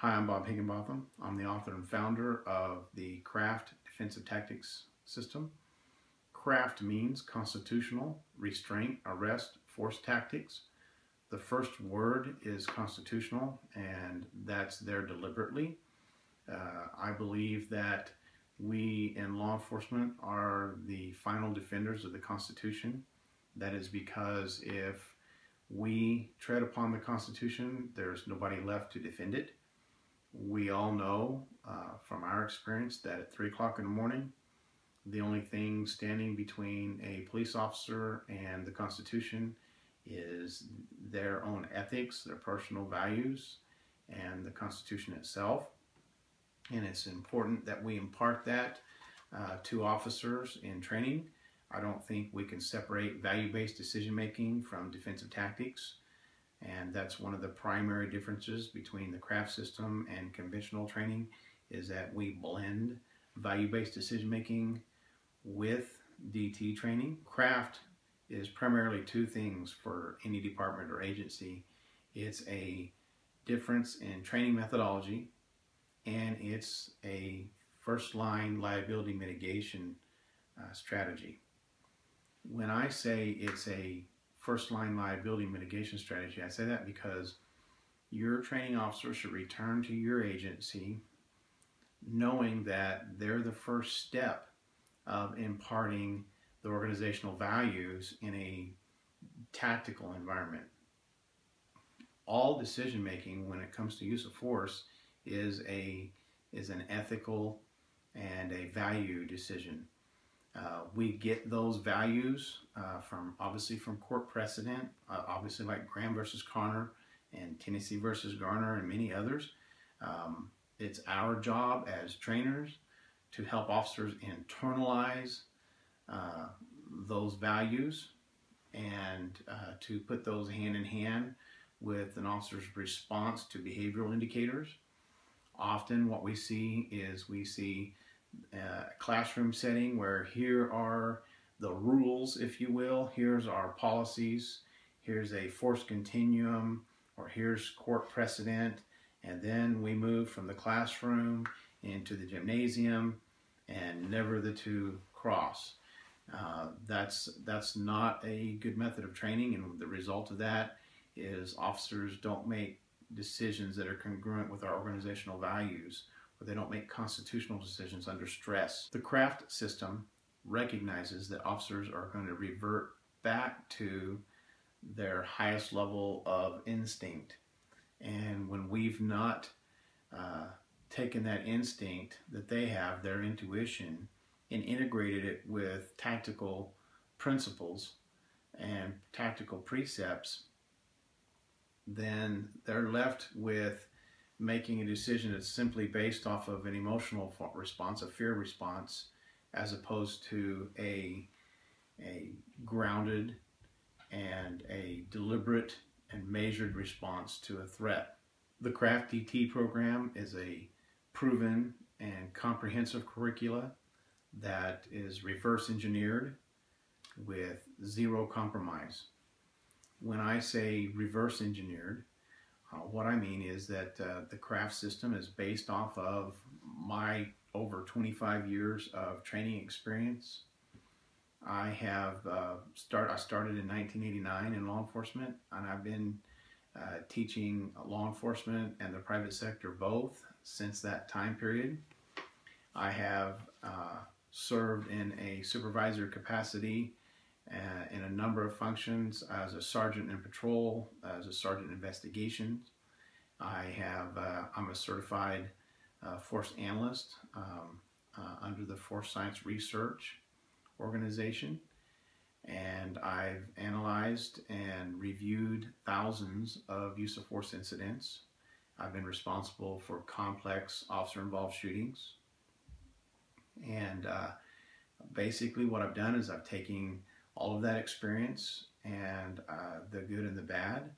Hi, I'm Bob Higginbotham. I'm the author and founder of the CRAFT Defensive Tactics System. CRAFT means Constitutional Restraint, Arrest, Force Tactics. The first word is constitutional, and that's there deliberately. I believe that we in law enforcement are the final defenders of the Constitution. That is because if we tread upon the Constitution, there's nobody left to defend it. We all know from our experience that at 3 o'clock in the morning, the only thing standing between a police officer and the Constitution is their own ethics, their personal values, and the Constitution itself. And it's important that we impart that to officers in training. I don't think we can separate value-based decision-making from defensive tactics. And that's one of the primary differences between the CRAFT system and conventional training, is that we blend value-based decision-making with DT training. CRAFT is primarily two things for any department or agency. It's a difference in training methodology, and it's a first-line liability mitigation strategy. When I say it's a first-line liability mitigation strategy, I say that because your training officer should return to your agency knowing that they're the first step of imparting the organizational values in a tactical environment. All decision-making when it comes to use of force is an ethical and a value decision. We get those values obviously from court precedent, obviously like Graham versus Connor and Tennessee versus Garner and many others. It's our job as trainers to help officers internalize those values and to put those hand in hand with an officer's response to behavioral indicators. Often what we see is a classroom setting where here are the rules, if you will, here's our policies, here's a force continuum, or here's court precedent, and then we move from the classroom into the gymnasium, and never the two cross. That's not a good method of training, and the result of that is officers don't make decisions that are congruent with our organizational values, or they don't make constitutional decisions under stress. The CRAFT system recognizes that officers are going to revert back to their highest level of instinct. And when we've not taken that instinct that they have, their intuition, and integrated it with tactical principles and tactical precepts, then they're left with making a decision that's simply based off of an emotional response, a fear response, as opposed to a grounded and a deliberate and measured response to a threat. The CRAFT DT program is a proven and comprehensive curricula that is reverse engineered with zero compromise. When I say reverse engineered, what I mean is that the CRAFT system is based off of my over 25 years of training experience. I started in 1989 in law enforcement, and I've been teaching law enforcement and the private sector both since that time period. I have served in a supervisor capacity in a number of functions as a sergeant in patrol, as a sergeant in investigations. I'm a certified force analyst under the Force Science Research Organization, and I've analyzed and reviewed thousands of use of force incidents. I've been responsible for complex officer-involved shootings, and basically what I've done is I've taken all of that experience and the good and the bad,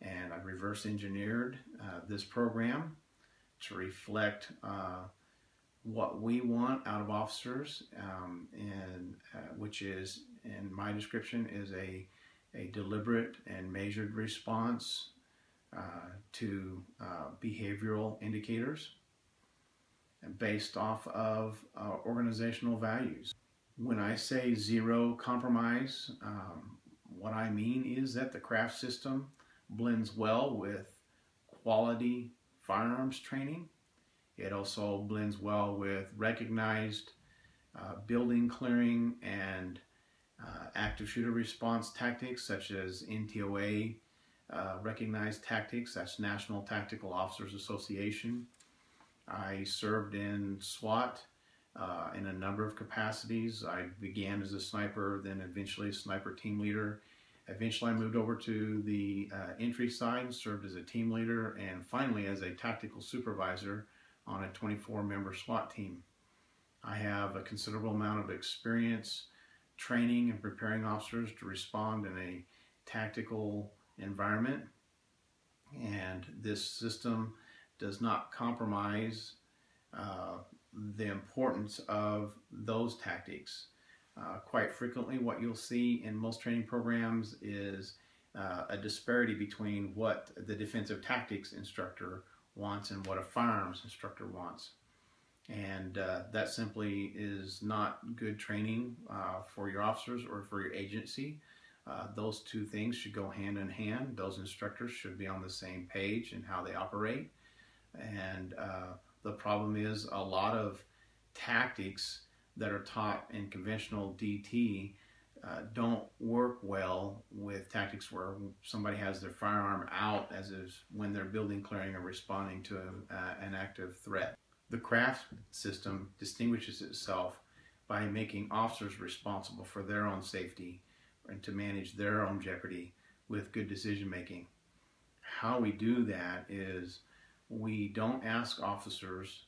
and I've reverse engineered this program to reflect what we want out of officers, which is, in my description, is a deliberate and measured response to behavioral indicators based off of organizational values. When I say zero compromise, what I mean is that the craft system blends well with quality firearms training. It also blends well with recognized building clearing and active shooter response tactics such as NTOA recognized tactics. That's National Tactical Officers Association. I served in SWAT in a number of capacities. I began as a sniper, then eventually a sniper team leader. Eventually I moved over to the entry side and served as a team leader, and finally as a tactical supervisor on a 24-member SWAT team. I have a considerable amount of experience training and preparing officers to respond in a tactical environment, and this system does not compromise the importance of those tactics. Quite frequently what you'll see in most training programs is a disparity between what the defensive tactics instructor wants and what a firearms instructor wants. And that simply is not good training for your officers or for your agency. Those two things should go hand in hand. Those instructors should be on the same page in how they operate. And the problem is a lot of tactics that are taught in conventional DT don't work well with tactics where somebody has their firearm out as is when they're building, clearing, or responding to an active threat. The craft system distinguishes itself by making officers responsible for their own safety and to manage their own jeopardy with good decision making. How we do that is we don't ask officers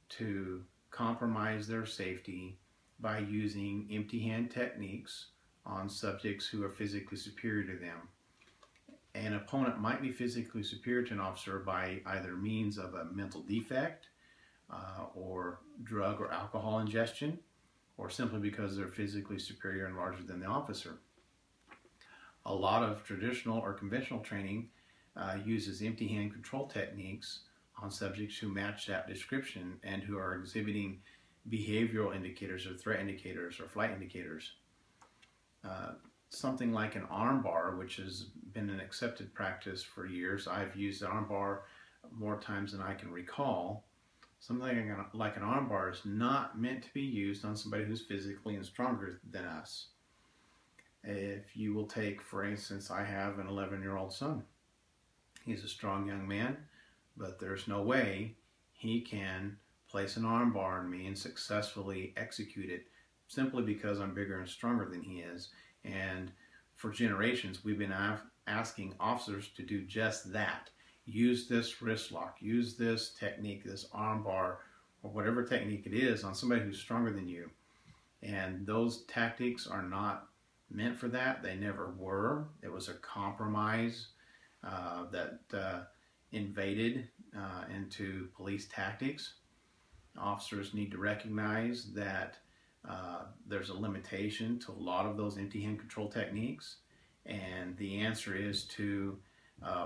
to compromise their safety by using empty hand techniques on subjects who are physically superior to them. An opponent might be physically superior to an officer by either means of a mental defect or drug or alcohol ingestion, or simply because they're physically superior and larger than the officer. A lot of traditional or conventional training uses empty hand control techniques on subjects who match that description and who are exhibiting behavioral indicators or threat indicators or flight indicators. Something like an arm bar, which has been an accepted practice for years. I've used an arm bar more times than I can recall. Something like an arm bar is not meant to be used on somebody who's physically and stronger than us. If you will take, for instance, I have an 11-year-old son. He's a strong young man, but there's no way he can place an arm bar on me and successfully execute it simply because I'm bigger and stronger than he is. And for generations, we've been asking officers to do just that. Use this wrist lock, use this technique, this arm bar, or whatever technique it is on somebody who's stronger than you. And those tactics are not meant for that. They never were. It was a compromise that invaded into police tactics. Officers need to recognize that there's a limitation to a lot of those empty hand control techniques, and the answer is to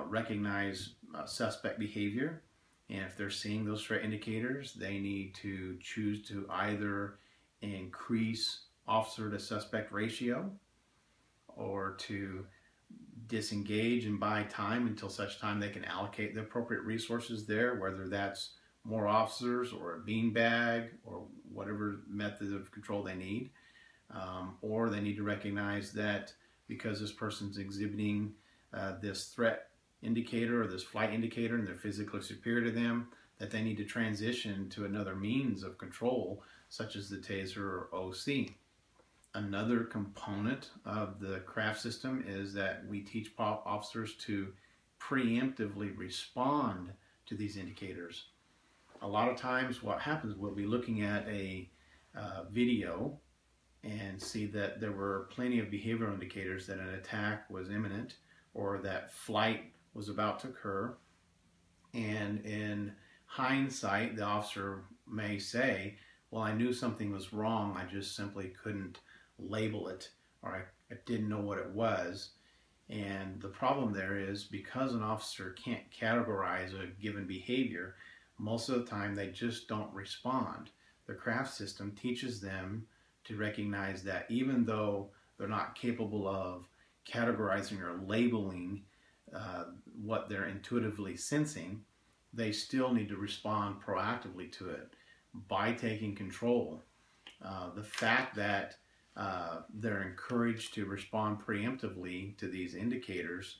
recognize suspect behavior, and if they're seeing those threat indicators, they need to choose to either increase officer to suspect ratio or to disengage and buy time until such time they can allocate the appropriate resources there, whether that's more officers or a beanbag or whatever method of control they need. Or they need to recognize that because this person's exhibiting this threat indicator or this flight indicator and they're physically superior to them, that they need to transition to another means of control, such as the taser or OC. Another component of the craft system is that we teach officers to preemptively respond to these indicators. A lot of times what happens, we'll be looking at a video and see that there were plenty of behavioral indicators that an attack was imminent or that flight was about to occur. And in hindsight, the officer may say, well, I knew something was wrong, I just simply couldn't label it, or I didn't know what it was. And the problem there is because an officer can't categorize a given behavior, most of the time they just don't respond. The craft system teaches them to recognize that even though they're not capable of categorizing or labeling what they're intuitively sensing, they still need to respond proactively to it by taking control. The fact that they're encouraged to respond preemptively to these indicators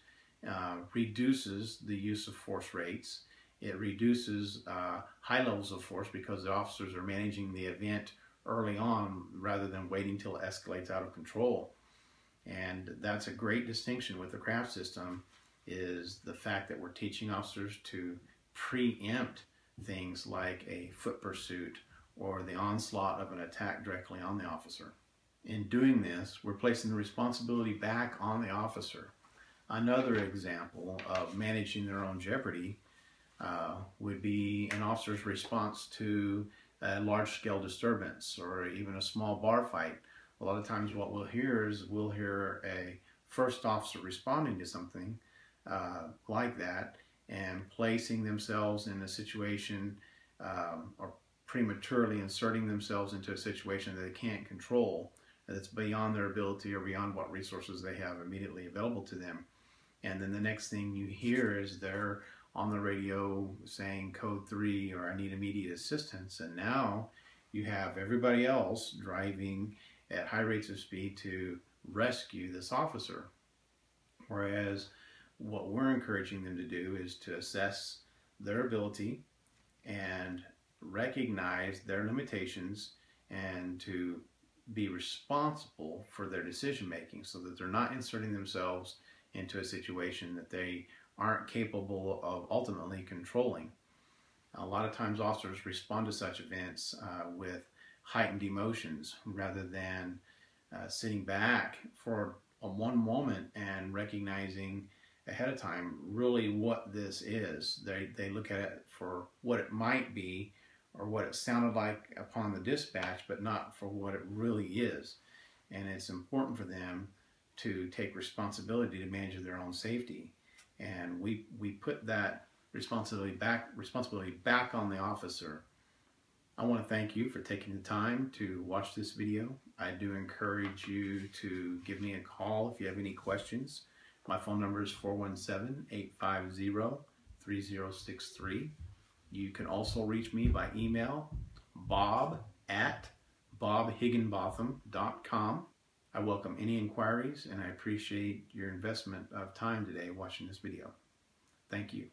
reduces the use of force rates. It reduces high levels of force because the officers are managing the event early on rather than waiting till it escalates out of control. And that's a great distinction with the craft system, is the fact that we're teaching officers to preempt things like a foot pursuit or the onslaught of an attack directly on the officer. In doing this, we're placing the responsibility back on the officer. Another example of managing their own jeopardy would be an officer's response to a large-scale disturbance or even a small bar fight. A lot of times what we'll hear is a first officer responding to something like that and placing themselves in a situation or prematurely inserting themselves into a situation that they can't control, that's beyond their ability or beyond what resources they have immediately available to them. And then the next thing you hear is they're on the radio saying code 3 or I need immediate assistance, and now you have everybody else driving at high rates of speed to rescue this officer. Whereas what we're encouraging them to do is to assess their ability and recognize their limitations and to be responsible for their decision making so that they're not inserting themselves into a situation that they aren't capable of ultimately controlling. A lot of times officers respond to such events with heightened emotions rather than sitting back for one moment and recognizing ahead of time really what this is. They look at it for what it might be or what it sounded like upon the dispatch, but not for what it really is. And it's important for them to take responsibility to manage their own safety. And we put that responsibility back on the officer. I want to thank you for taking the time to watch this video. I do encourage you to give me a call if you have any questions. My phone number is 417-850-3063. You can also reach me by email, bob@bobhigginbotham.com. I welcome any inquiries, and I appreciate your investment of time today watching this video. Thank you.